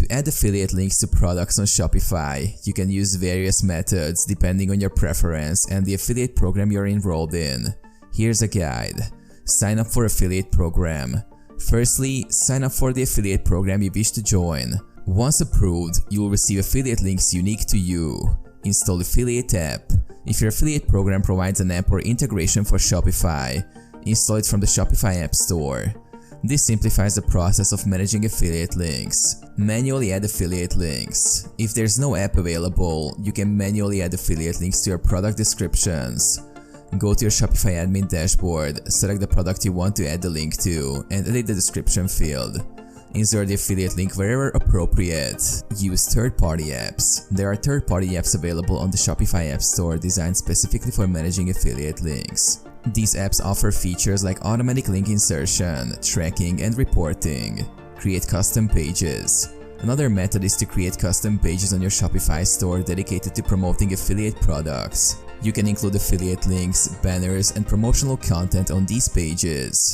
To add affiliate links to products on Shopify, you can use various methods depending on your preference and the affiliate program you're enrolled in. Here's a guide. Sign up for affiliate program. Firstly, sign up for the affiliate program you wish to join. Once approved, you will receive affiliate links unique to you. Install affiliate app. If your affiliate program provides an app or integration for Shopify, install it from the Shopify App Store. This simplifies the process of managing affiliate links. Manually add affiliate links. If there's no app available, you can manually add affiliate links to your product descriptions. Go to your Shopify admin dashboard, select the product you want to add the link to, and edit the description field. Insert the affiliate link wherever appropriate. Use third-party apps. There are third-party apps available on the Shopify App Store designed specifically for managing affiliate links. These apps offer features like automatic link insertion, tracking, and reporting. Create custom pages. Another method is to create custom pages on your Shopify store dedicated to promoting affiliate products. You can include affiliate links, banners, and promotional content on these pages.